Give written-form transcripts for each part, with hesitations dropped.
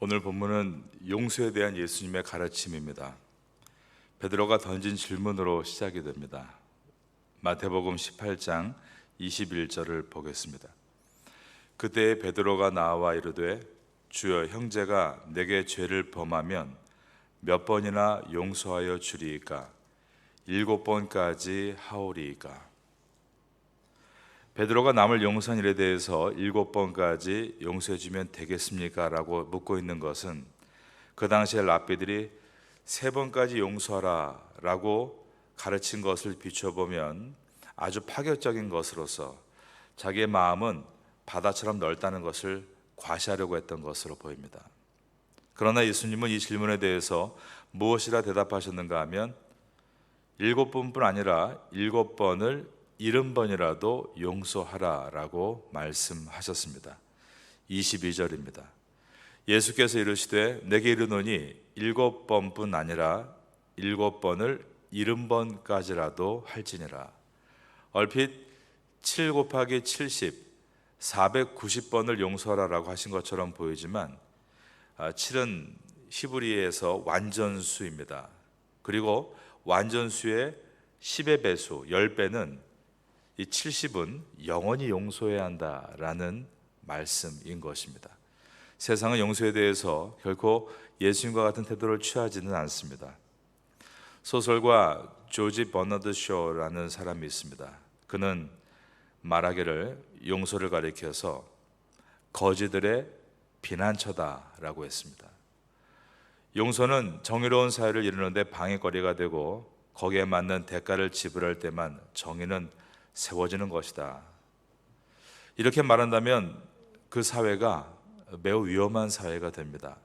오늘 본문은 용서에 대한 예수님의 가르침입니다. 베드로가 던진 질문으로 시작이 됩니다. 마태복음 18장 21절을 보겠습니다. 그때 베드로가 나와 이르되 주여, 형제가 내게 죄를 범하면 몇 번이나 용서하여 주리이까? 7번까지 하오리이까? 베드로가 남을 용서한 일에 대해서 7번까지 용서해 주면 되겠습니까? 라고 묻고 있는 것은 그 당시에 랍비들이 3번까지 용서하라 라고 가르친 것을 비춰보면 아주 파격적인 것으로서 자기의 마음은 바다처럼 넓다는 것을 과시하려고 했던 것으로 보입니다. 그러나 예수님은 이 질문에 대해서 무엇이라 대답하셨는가 하면 7번뿐 아니라 7번을 70번이라도 용서하라 라고 말씀하셨습니다. 22절입니다. 예수께서 이르시되 내게 이르노니 7번뿐 아니라 7번을 70번까지라도 할지니라. 얼핏 7 곱하기 70, 490번을 용서하라 라고 하신 것처럼 보이지만 7은 히브리에서 완전수입니다. 그리고 완전수의 10의 배수, 10배는 이 70은 영원히 용서해야 한다라는 말씀인 것입니다. 세상은 용서에 대해서 결코 예수님과 같은 태도를 취하지는 않습니다. 소설가 조지 버너드 쇼라는 사람이 있습니다. 그는 말하기를 용서를 가리켜서 거지들의 비난처다라고 했습니다. 용서는 정의로운 사회를 이루는데 방해거리가 되고 거기에 맞는 대가를 지불할 때만 정의는 세워지는 것이다. 이렇게 말한다면 그 사회가 매우 위험한 사회가 됩니다.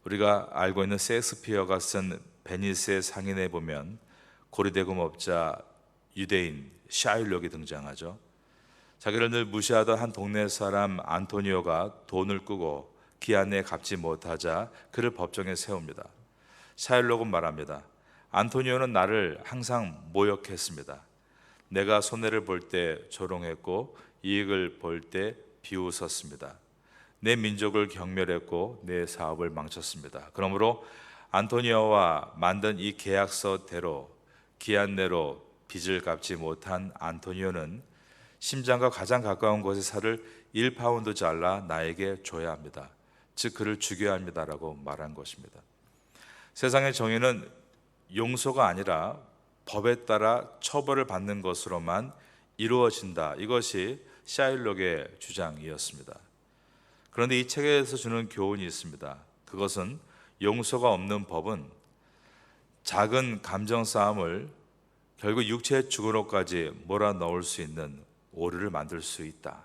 우리가 알고 있는 셰익스피어가 쓴 베니스의 상인에 보면 고리대금업자 유대인 샤일록이 등장하죠. 자기를 늘 무시하던 한 동네 사람 안토니오가 돈을 꾸고 기한 내에 갚지 못하자 그를 법정에 세웁니다. 샤일록은 말합니다. 안토니오는 나를 항상 모욕했습니다. 내가 손해를 볼 때 조롱했고 이익을 볼 때 비웃었습니다. 내 민족을 경멸했고 내 사업을 망쳤습니다. 그러므로 안토니오와 만든 이 계약서대로 기한 내로 빚을 갚지 못한 안토니오는 심장과 가장 가까운 곳의 살을 1파운드 잘라 나에게 줘야 합니다. 즉 그를 죽여야 합니다라고 말한 것입니다. 세상의 정의는 용서가 아니라 법에 따라 처벌을 받는 것으로만 이루어진다. 이것이 샤일록의 주장이었습니다. 그런데 이 책에서 주는 교훈이 있습니다. 그것은 용서가 없는 법은 작은 감정 싸움을 결국 육체의 죽음으로까지 몰아넣을 수 있는 오류를 만들 수 있다.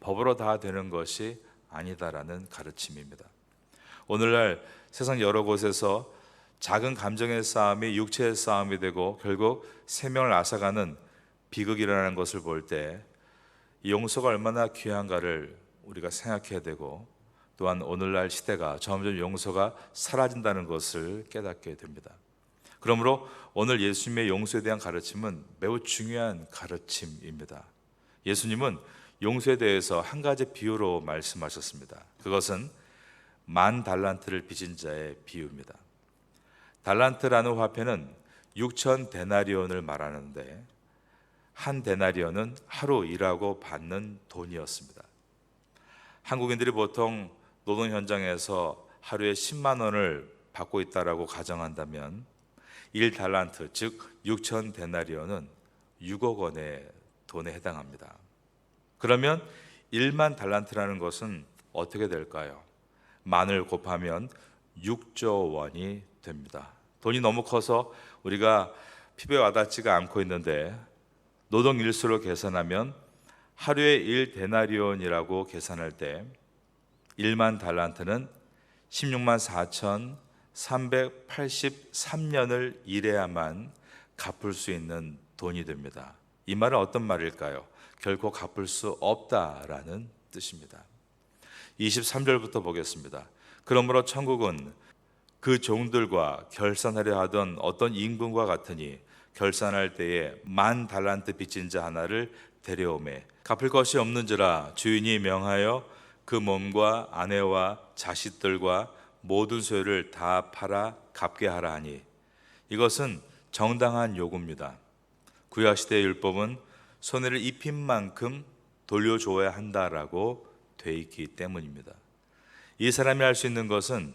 법으로 다 되는 것이 아니다라는 가르침입니다. 오늘날 세상 여러 곳에서 작은 감정의 싸움이 육체의 싸움이 되고 결국 생명을 앗아가는 비극이라는 것을 볼 때 용서가 얼마나 귀한가를 우리가 생각해야 되고, 또한 오늘날 시대가 점점 용서가 사라진다는 것을 깨닫게 됩니다. 그러므로 오늘 예수님의 용서에 대한 가르침은 매우 중요한 가르침입니다. 예수님은 용서에 대해서 한 가지 비유로 말씀하셨습니다. 그것은 10,000달란트를 빚은 자의 비유입니다. 달란트라는 화폐는 6,000데나리온을 말하는데 한 데나리온은 하루 일하고 받는 돈이었습니다. 한국인들이 보통 노동 현장에서 하루에 10만 원을 받고 있다라고 가정한다면 1달란트, 즉 6,000데나리온은 6억 원의 돈에 해당합니다. 그러면 1만 달란트라는 것은 어떻게 될까요? 만을 곱하면 6조 원이 됩니다. 돈이 너무 커서 우리가 피부에 와닿지가 않고 있는데 노동 일수로 계산하면 하루에 1데나리온이라고 계산할 때 1만 달란트는 16만 4,383년을 일해야만 갚을 수 있는 돈이 됩니다. 이 말은 어떤 말일까요? 결코 갚을 수 없다라는 뜻입니다. 23절부터 보겠습니다. 그러므로 천국은 그 종들과 결산하려 하던 어떤 임금과 같으니 결산할 때에 10,000달란트 빚진 자 하나를 데려오매 갚을 것이 없는지라 주인이 명하여 그 몸과 아내와 자식들과 모든 소유를 다 팔아 갚게 하라 하니 이것은 정당한 요구입니다. 구약시대의 율법은 손해를 입힌 만큼 돌려줘야 한다라고 돼 있기 때문입니다. 이 사람이 할 수 있는 것은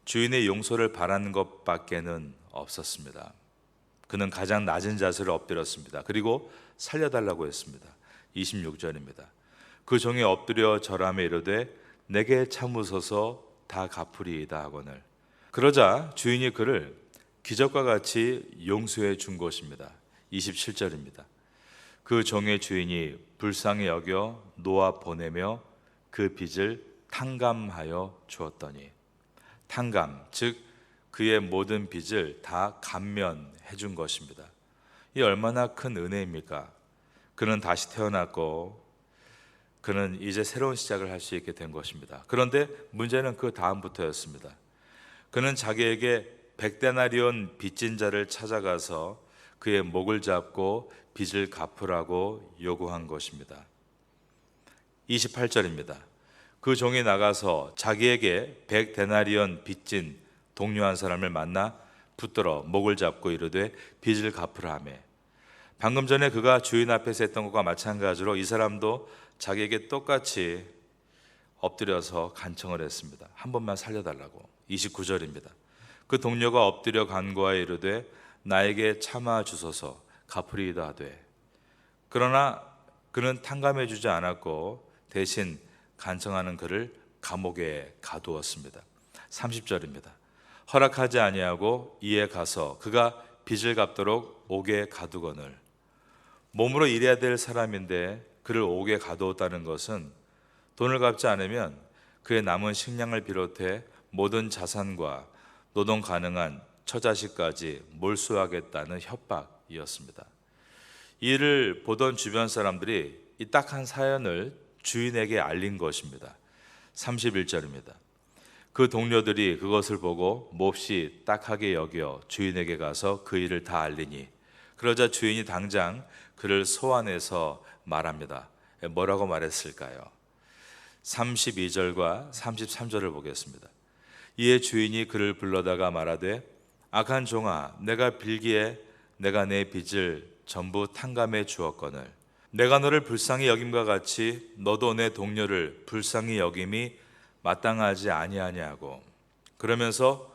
주인의 용서를 바라는 것밖에는 없었습니다. 그는 가장 낮은 자세로 엎드렸습니다. 그리고 살려달라고 했습니다. 26절입니다. 그 종이 엎드려 절하며 이르되 내게 참으소서 다 갚으리이다 하거늘. 그러자 주인이 그를 기적과 같이 용서해 준 것입니다. 27절입니다. 그 종의 주인이 불쌍히 여겨 놓아 보내며 그 빚을 탕감하여 주었더니, 탕감, 즉 그의 모든 빚을 다 감면해 준 것입니다. 이 얼마나 큰 은혜입니까? 그는 다시 태어났고 그는 이제 새로운 시작을 할 수 있게 된 것입니다. 그런데 문제는 그 다음부터였습니다. 그는 자기에게 100데나리온 빚진 자를 찾아가서 그의 목을 잡고 빚을 갚으라고 요구한 것입니다. 28절입니다. 그 종이 나가서 자기에게 100데나리온 빚진 동료 한 사람을 만나 붙들어 목을 잡고 이르되 빚을 갚으라 하며, 방금 전에 그가 주인 앞에서 했던 것과 마찬가지로 이 사람도 자기에게 똑같이 엎드려서 간청을 했습니다. 한 번만 살려달라고. 29절입니다. 그 동료가 엎드려 간구하여 이르되 나에게 참아 주소서 갚으리이다 하되, 그러나 그는 탕감해 주지 않았고 대신 간청하는 그를 감옥에 가두었습니다. 30절입니다. 허락하지 아니하고 이에 가서 그가 빚을 갚도록 옥에 가두거늘. 몸으로 일해야 될 사람인데 그를 옥에 가두었다는 것은 돈을 갚지 않으면 그의 남은 식량을 비롯해 모든 자산과 노동 가능한 처자식까지 몰수하겠다는 협박이었습니다. 이를 보던 주변 사람들이 이 딱한 사연을 주인에게 알린 것입니다. 31절입니다. 그 동료들이 그것을 보고 몹시 딱하게 여겨 주인에게 가서 그 일을 다 알리니, 그러자 주인이 당장 그를 소환해서 말합니다. 뭐라고 말했을까요? 32절과 33절을 보겠습니다. 이에 주인이 그를 불러다가 말하되 악한 종아, 내가 빌기에 내가 내 빚을 전부 탕감해 주었거늘 내가 너를 불쌍히 여김과 같이 너도 내 동료를 불쌍히 여김이 마땅하지 아니하냐고. 그러면서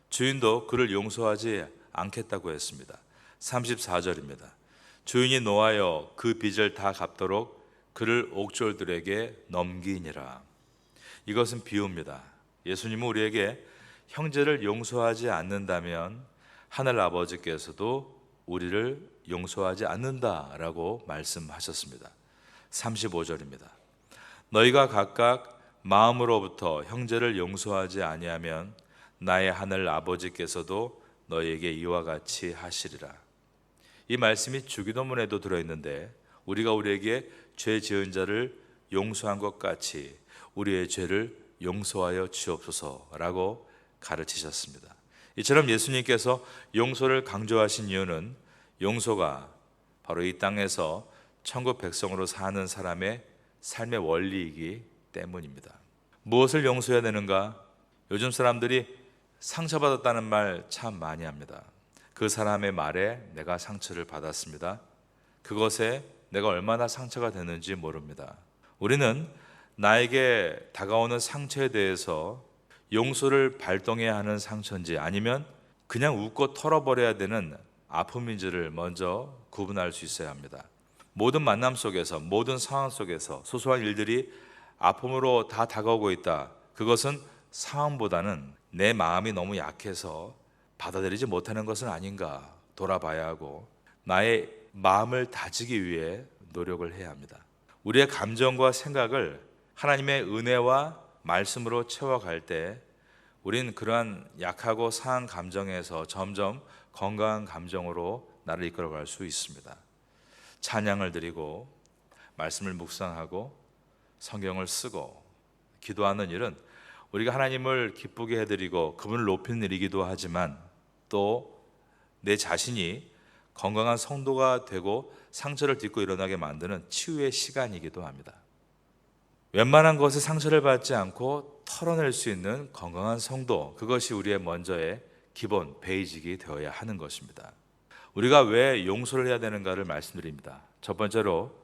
주인도 그를 용서하지 않겠다고 했습니다. 34절입니다. 주인이 노하여 그 빚을 다 갚도록 그를 옥졸들에게 넘기니라. 이것은 비유입니다. 예수님은 우리에게 형제를 용서하지 않는다면 하늘 아버지께서도 우리를 용서하지 않는다라고 말씀하셨습니다. 35절입니다. 너희가 각각 마음으로부터 형제를 용서하지 아니하면 나의 하늘 아버지께서도 너희에게 이와 같이 하시리라. 이 말씀이 주기도문에도 들어있는데 우리가 우리에게 죄 지은 자를 용서한 것 같이 우리의 죄를 용서하여 주옵소서라고 가르치셨습니다. 이처럼 예수님께서 용서를 강조하신 이유는 용서가 바로 이 땅에서 천국 백성으로 사는 사람의 삶의 원리이기 때문입니다. 무엇을 용서해야 되는가? 요즘 사람들이 상처받았다는 말 참 많이 합니다. 그 사람의 말에 내가 상처를 받았습니다. 그것에 내가 얼마나 상처가 되는지 모릅니다. 우리는 나에게 다가오는 상처에 대해서 용서를 발동해야 하는 상처인지 아니면 그냥 웃고 털어버려야 되는 아픔인지를 먼저 구분할 수 있어야 합니다. 모든 만남 속에서, 모든 상황 속에서 소소한 일들이 아픔으로 다 다가오고 있다. 그것은 상황보다는 내 마음이 너무 약해서 받아들이지 못하는 것은 아닌가 돌아봐야 하고 나의 마음을 다지기 위해 노력을 해야 합니다. 우리의 감정과 생각을 하나님의 은혜와 말씀으로 채워갈 때 우린 그러한 약하고 상한 감정에서 점점 건강한 감정으로 나를 이끌어갈 수 있습니다. 찬양을 드리고 말씀을 묵상하고 성경을 쓰고 기도하는 일은 우리가 하나님을 기쁘게 해드리고 그분을 높이는 일이기도 하지만 또 내 자신이 건강한 성도가 되고 상처를 딛고 일어나게 만드는 치유의 시간이기도 합니다. 웬만한 것에 상처를 받지 않고 털어낼 수 있는 건강한 성도, 그것이 우리의 먼저의 기본 베이직이 되어야 하는 것입니다. 우리가 왜 용서를 해야 되는가를 말씀드립니다. 첫 번째로,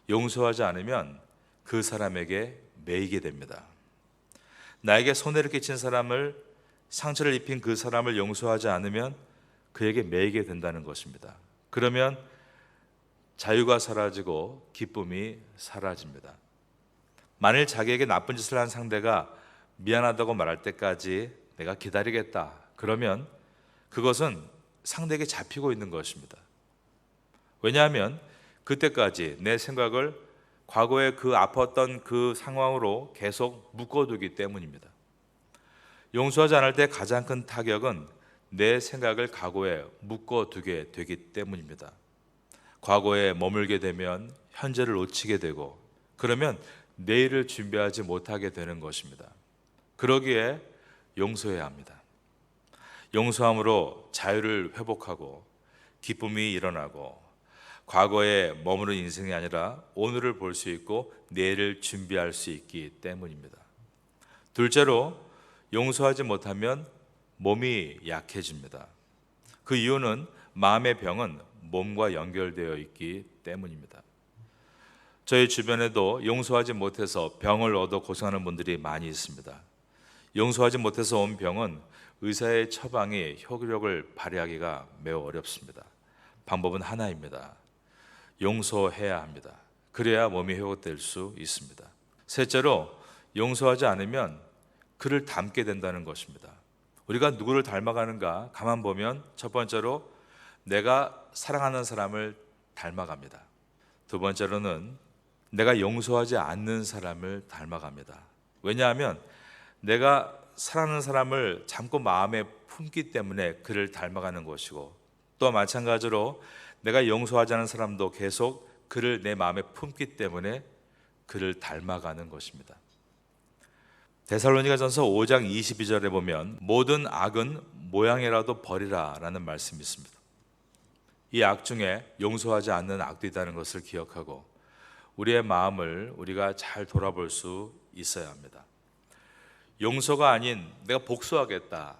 용서하지 않으면 그 사람에게 매이게 됩니다. 나에게 손해를 끼친 사람을, 상처를 입힌 그 사람을 용서하지 않으면 그에게 매이게 된다는 것입니다. 그러면 자유가 사라지고 기쁨이 사라집니다. 만일 자기에게 나쁜 짓을 한 상대가 미안하다고 말할 때까지 내가 기다리겠다, 그러면 그것은 상대에게 잡히고 있는 것입니다. 왜냐하면 그때까지 내 생각을 과거에 그 아팠던 그 상황으로 계속 묶어두기 때문입니다. 용서하지 않을 때 가장 큰 타격은 내 생각을 과거에 묶어두게 되기 때문입니다. 과거에 머물게 되면 현재를 놓치게 되고, 그러면 내일을 준비하지 못하게 되는 것입니다. 그러기에 용서해야 합니다. 용서함으로 자유를 회복하고 기쁨이 일어나고, 과거에 머무는 인생이 아니라 오늘을 볼 수 있고 내일을 준비할 수 있기 때문입니다. 둘째로, 용서하지 못하면 몸이 약해집니다. 그 이유는 마음의 병은 몸과 연결되어 있기 때문입니다. 저희 주변에도 용서하지 못해서 병을 얻어 고생하는 분들이 많이 있습니다. 용서하지 못해서 온 병은 의사의 처방이 효력을 발휘하기가 매우 어렵습니다. 방법은 하나입니다. 용서해야 합니다. 그래야 몸이 회복될 수 있습니다. 셋째로, 용서하지 않으면 그를 닮게 된다는 것입니다. 우리가 누구를 닮아가는가 가만 보면 첫 번째로 내가 사랑하는 사람을 닮아갑니다. 두 번째로는 내가 용서하지 않는 사람을 닮아갑니다. 왜냐하면 내가 사랑하는 사람을 참고 마음에 품기 때문에 그를 닮아가는 것이고, 또 마찬가지로 내가 용서하지 않은 사람도 계속 그를 내 마음에 품기 때문에 그를 닮아가는 것입니다. 데살로니가전서 5장 22절에 보면 모든 악은 모양이라도 버리라 라는 말씀이 있습니다. 이 악 중에 용서하지 않는 악도 있다는 것을 기억하고 우리의 마음을 우리가 잘 돌아볼 수 있어야 합니다. 용서가 아닌 내가 복수하겠다,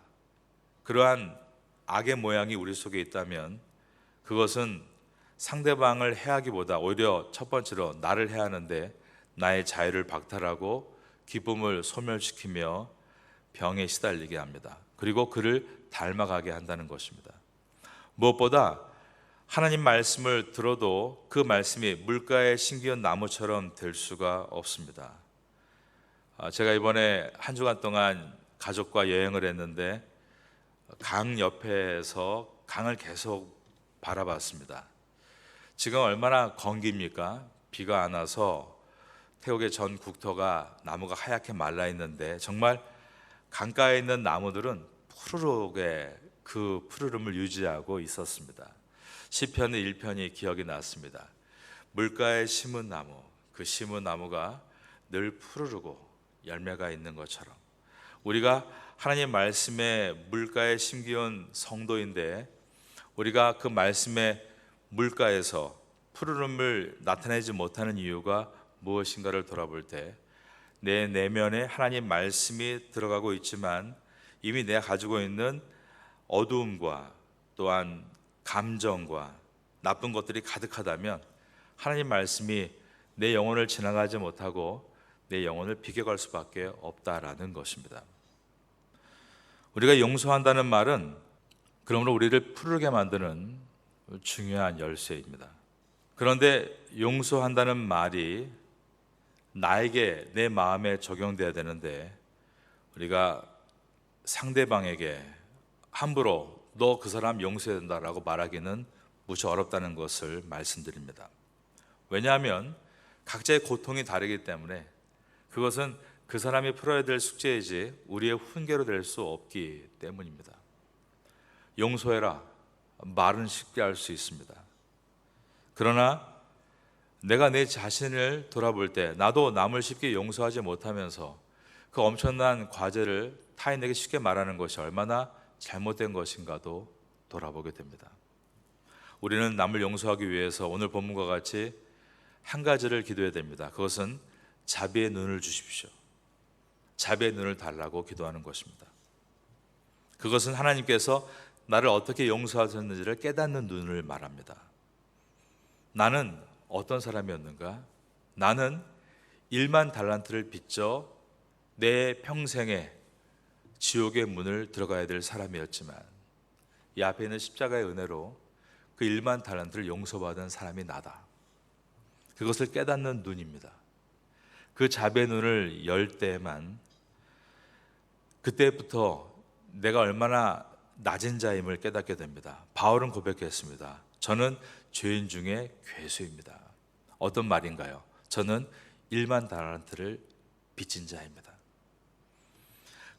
그러한 악의 모양이 우리 속에 있다면 그것은 상대방을 해하기보다 오히려 첫 번째로 나를 해하는데 나의 자유를 박탈하고 기쁨을 소멸시키며 병에 시달리게 합니다. 그리고 그를 닮아가게 한다는 것입니다. 무엇보다 하나님 말씀을 들어도 그 말씀이 물가에 심기운 나무처럼 될 수가 없습니다. 제가 이번에 한 주간 동안 가족과 여행을 했는데 강 옆에서 강을 계속 바라봤습니다. 지금 얼마나 건깁니까? 비가 안 와서 태국의 전 국토가 나무가 하얗게 말라 있는데 정말 강가에 있는 나무들은 푸르르게 그 푸르름을 유지하고 있었습니다. 시편 1편이 기억이 났습니다. 물가에 심은 나무, 그 심은 나무가 늘 푸르르고 열매가 있는 것처럼 우리가 하나님 말씀의 물가에 심기운 성도인데 우리가 그 말씀의 물가에서 푸르름을 나타내지 못하는 이유가 무엇인가를 돌아볼 때 내 내면에 하나님 말씀이 들어가고 있지만 이미 내가 가지고 있는 어두움과 또한 감정과 나쁜 것들이 가득하다면 하나님 말씀이 내 영혼을 지나가지 못하고 내 영혼을 비껴갈 수밖에 없다라는 것입니다. 우리가 용서한다는 말은 그러므로 우리를 푸르게 만드는 중요한 열쇠입니다. 그런데 용서한다는 말이 나에게 내 마음에 적용돼야 되는데 우리가 상대방에게 함부로 너 그 사람 용서해야 된다라고 말하기는 무지 어렵다는 것을 말씀드립니다. 왜냐하면 각자의 고통이 다르기 때문에 그것은 그 사람이 풀어야 될 숙제이지 우리의 훈계로 될 수 없기 때문입니다. 용서해라 말은 쉽게 할 수 있습니다. 그러나 내가 내 자신을 돌아볼 때 나도 남을 쉽게 용서하지 못하면서 그 엄청난 과제를 타인에게 쉽게 말하는 것이 얼마나 잘못된 것인가도 돌아보게 됩니다. 우리는 남을 용서하기 위해서 오늘 본문과 같이 한 가지를 기도해야 됩니다. 그것은 자비의 눈을 주십시오. 자비의 눈을 달라고 기도하는 것입니다. 그것은 하나님께서 나를 어떻게 용서하셨는지를 깨닫는 눈을 말합니다. 나는 어떤 사람이었는가? 나는 1만 달란트를 빚져 내 평생에 지옥의 문을 들어가야 될 사람이었지만 이 앞에 있는 십자가의 은혜로 그 1만 달란트를 용서받은 사람이 나다. 그것을 깨닫는 눈입니다. 그 자비의 눈을 열 때에만 그때부터 내가 얼마나 낮은 자임을 깨닫게 됩니다. 바울은 고백했습니다. 저는 죄인 중에 괴수입니다. 어떤 말인가요? 저는 1만 달란트를 빚진 자입니다.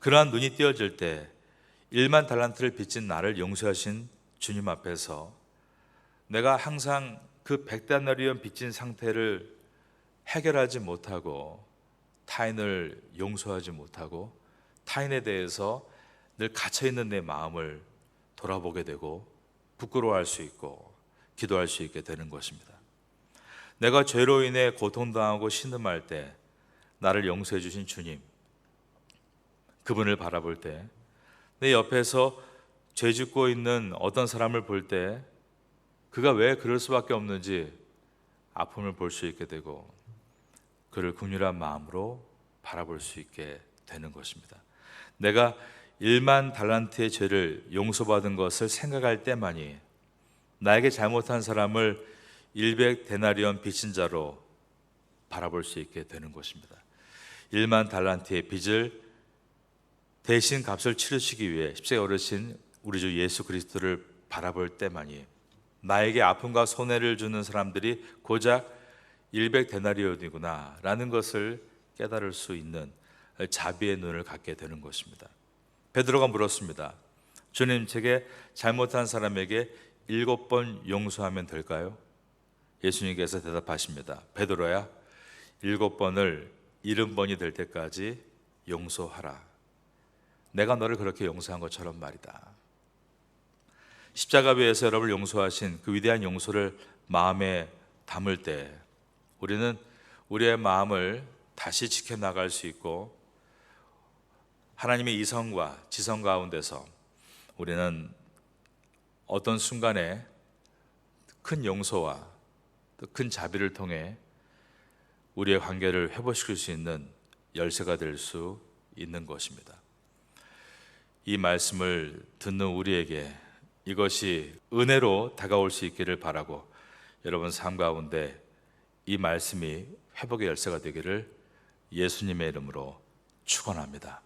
그러한 눈이 띄어질 때 1만 달란트를 빚진 나를 용서하신 주님 앞에서 내가 항상 그 100데나리온 빚진 상태를 해결하지 못하고 타인을 용서하지 못하고 타인에 대해서 늘 갇혀있는 내 마음을 돌아보게 되고 부끄러워할 수 있고 기도할 수 있게 되는 것입니다. 내가 죄로 인해 고통당하고 신음할 때 나를 용서해 주신 주님, 그분을 바라볼 때 내 옆에서 죄 짓고 있는 어떤 사람을 볼 때 그가 왜 그럴 수밖에 없는지 아픔을 볼 수 있게 되고 그를 긍휼한 마음으로 바라볼 수 있게 되는 것입니다. 내가 1만 달란트의 죄를 용서받은 것을 생각할 때만이 나에게 잘못한 사람을 100데나리온 빚진 자로 바라볼 수 있게 되는 것입니다. 1만 달란트의 빚을 대신 값을 치르시기 위해 십자가에 오르신 우리 주 예수 그리스도를 바라볼 때만이 나에게 아픔과 손해를 주는 사람들이 고작 100데나리온이구나 라는 것을 깨달을 수 있는 자비의 눈을 갖게 되는 것입니다. 베드로가 물었습니다. 주님, 제게 잘못한 사람에게 7번 용서하면 될까요? 예수님께서 대답하십니다. 베드로야, 7번을 70번이 될 때까지 용서하라. 내가 너를 그렇게 용서한 것처럼 말이다. 십자가 위에서 여러분을 용서하신 그 위대한 용서를 마음에 담을 때 우리는 우리의 마음을 다시 지켜나갈 수 있고 하나님의 이성과 지성 가운데서 우리는 어떤 순간에 큰 용서와 큰 자비를 통해 우리의 관계를 회복시킬 수 있는 열쇠가 될 수 있는 것입니다. 이 말씀을 듣는 우리에게 이것이 은혜로 다가올 수 있기를 바라고 여러분 삶 가운데 이 말씀이 회복의 열쇠가 되기를 예수님의 이름으로 축원합니다.